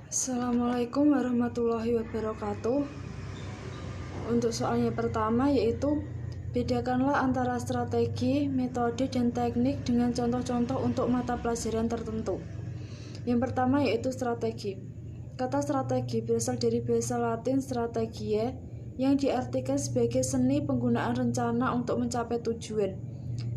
Assalamualaikum warahmatullahi wabarakatuh. Untuk soalnya pertama yaitu bedakanlah antara strategi, metode, dan teknik dengan contoh-contoh untuk mata pelajaran tertentu. Yang pertama yaitu strategi. Kata strategi berasal dari bahasa Latin strategia yang diartikan sebagai seni penggunaan rencana untuk mencapai tujuan.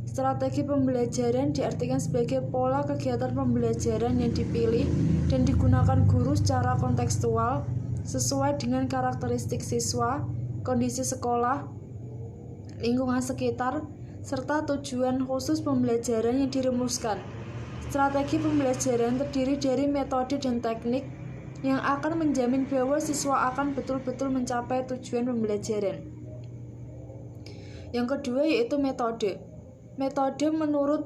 Strategi pembelajaran diartikan sebagai pola kegiatan pembelajaran yang dipilih dan digunakan guru secara kontekstual sesuai dengan karakteristik siswa, kondisi sekolah, lingkungan sekitar, serta tujuan khusus pembelajaran yang dirumuskan. Strategi pembelajaran terdiri dari metode dan teknik yang akan menjamin bahwa siswa akan betul-betul mencapai tujuan pembelajaran. Yang kedua yaitu metode. Metode menurut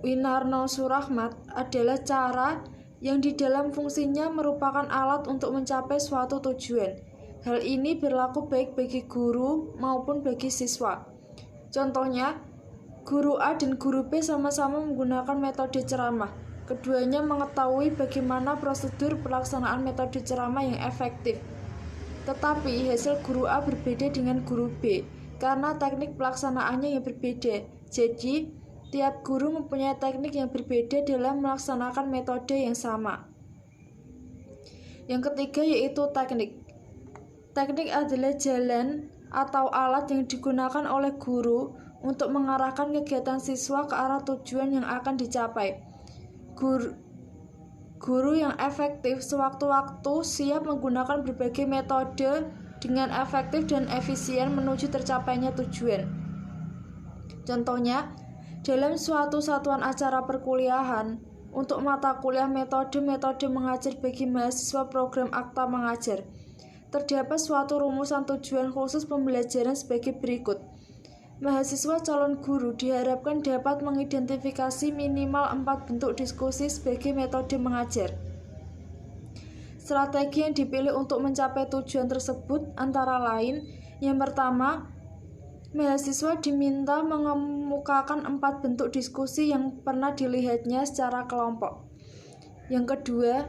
Winarno Surahmat adalah cara yang di dalam fungsinya merupakan alat untuk mencapai suatu tujuan. Hal ini berlaku baik bagi guru maupun bagi siswa. Contohnya, guru A dan guru B sama-sama menggunakan metode ceramah. Keduanya mengetahui bagaimana prosedur pelaksanaan metode ceramah yang efektif. Tetapi hasil guru A berbeda dengan guru B karena teknik pelaksanaannya yang berbeda. Jadi, tiap guru mempunyai teknik yang berbeda dalam melaksanakan metode yang sama. Yang ketiga yaitu teknik. Teknik adalah jalan atau alat yang digunakan oleh guru untuk mengarahkan kegiatan siswa ke arah tujuan yang akan dicapai. Guru yang efektif sewaktu-waktu siap menggunakan berbagai metode dengan efektif dan efisien menuju tercapainya tujuan. Contohnya, dalam suatu satuan acara perkuliahan, untuk mata kuliah metode-metode mengajar bagi mahasiswa program akta mengajar, terdapat suatu rumusan tujuan khusus pembelajaran sebagai berikut. Mahasiswa calon guru diharapkan dapat mengidentifikasi minimal 4 bentuk diskusi sebagai metode mengajar. Strategi yang dipilih untuk mencapai tujuan tersebut antara lain, yang pertama, mahasiswa diminta mengemukakan 4 bentuk diskusi yang pernah dilihatnya secara kelompok. Yang kedua,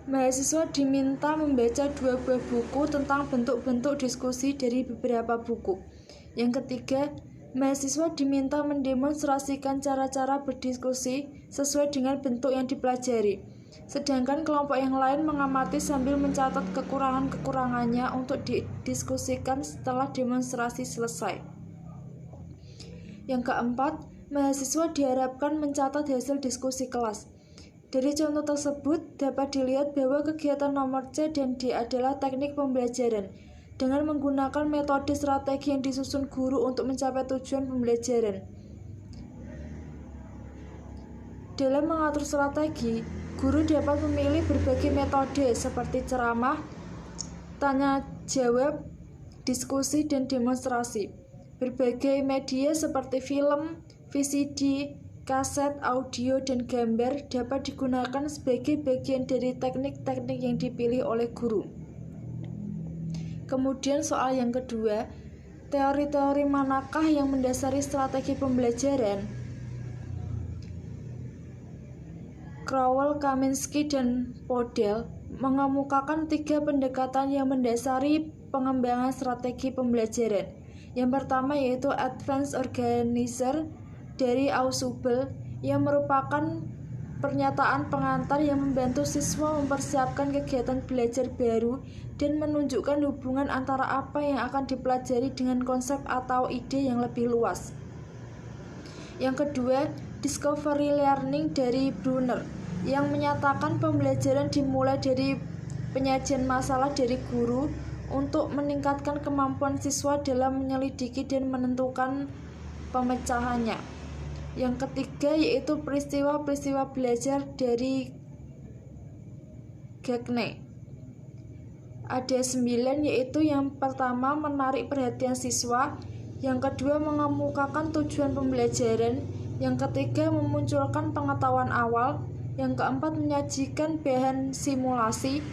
mahasiswa diminta membaca 2 buah buku tentang bentuk-bentuk diskusi dari beberapa buku. Yang ketiga, mahasiswa diminta mendemonstrasikan cara-cara berdiskusi sesuai dengan bentuk yang dipelajari. Sedangkan kelompok yang lain mengamati sambil mencatat kekurangan-kekurangannya untuk didiskusikan setelah demonstrasi selesai. Yang keempat, mahasiswa diharapkan mencatat hasil diskusi kelas. Dari contoh tersebut dapat dilihat bahwa kegiatan nomor C dan D adalah teknik pembelajaran dengan menggunakan metode strategi yang disusun guru untuk mencapai tujuan pembelajaran. Dalam mengatur strategi, guru dapat memilih berbagai metode seperti ceramah, tanya jawab, diskusi, dan demonstrasi. Berbagai media seperti film, VCD, kaset, audio, dan gambar dapat digunakan sebagai bagian dari teknik-teknik yang dipilih oleh guru. Kemudian soal yang kedua, teori-teori manakah yang mendasari strategi pembelajaran? Crowell, Kaminsky, dan Podell mengemukakan 3 pendekatan yang mendasari pengembangan strategi pembelajaran. Yang pertama yaitu Advanced Organizer dari Ausubel yang merupakan pernyataan pengantar yang membantu siswa mempersiapkan kegiatan belajar baru dan menunjukkan hubungan antara apa yang akan dipelajari dengan konsep atau ide yang lebih luas. Yang kedua, Discovery Learning dari Brunner yang menyatakan pembelajaran dimulai dari penyajian masalah dari guru untuk meningkatkan kemampuan siswa dalam menyelidiki dan menentukan pemecahannya. Yang ketiga yaitu peristiwa-peristiwa belajar dari Gagne. Ada 9 yaitu yang pertama menarik perhatian siswa, yang kedua mengemukakan tujuan pembelajaran, yang ketiga memunculkan pengetahuan awal, yang keempat menyajikan bahan simulasi,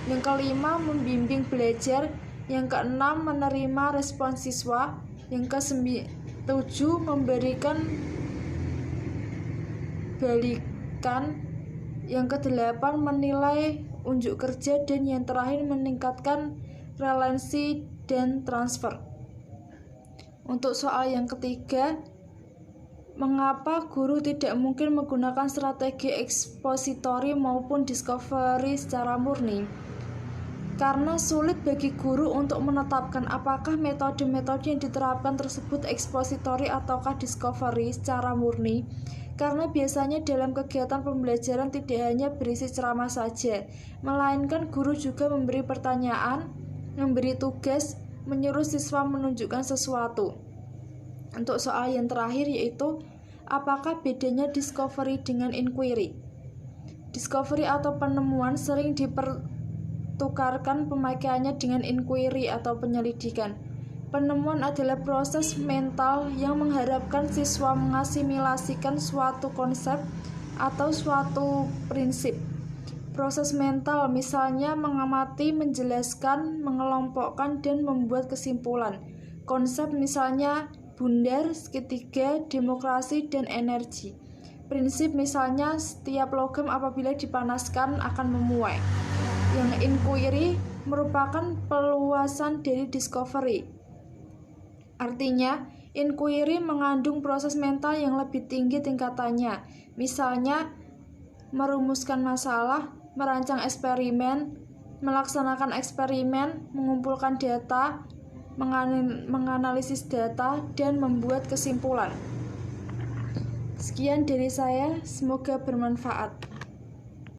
yang kelima membimbing belajar, yang keenam menerima respon siswa, yang ketujuh memberikan balikan, yang kedelapan menilai unjuk kerja, dan yang terakhir meningkatkan relensi dan transfer. Untuk soal yang ketiga, mengapa guru tidak mungkin menggunakan strategi ekspositori maupun discovery secara murni? Karena sulit bagi guru untuk menetapkan apakah metode-metode yang diterapkan tersebut ekspositori ataukah discovery secara murni. Karena biasanya dalam kegiatan pembelajaran tidak hanya berisi ceramah saja, melainkan guru juga memberi pertanyaan, memberi tugas, menyuruh siswa menunjukkan sesuatu. Untuk soal yang terakhir yaitu, apakah bedanya discovery dengan inquiry? Discovery atau penemuan sering dipertukarkan pemakaiannya dengan inquiry atau penyelidikan. Penemuan adalah proses mental yang mengharapkan siswa mengasimilasikan suatu konsep atau suatu prinsip. Proses mental misalnya mengamati, menjelaskan, mengelompokkan, dan membuat kesimpulan. Konsep misalnya bundar, segitiga, demokrasi, dan energi. Prinsip misalnya setiap logam apabila dipanaskan akan memuai. Yang inquiry merupakan peluasan dari discovery. Artinya, inquiry mengandung proses mental yang lebih tinggi tingkatannya. Misalnya, merumuskan masalah, merancang eksperimen, melaksanakan eksperimen, mengumpulkan data, menganalisis data, dan membuat kesimpulan. Sekian dari saya, semoga bermanfaat.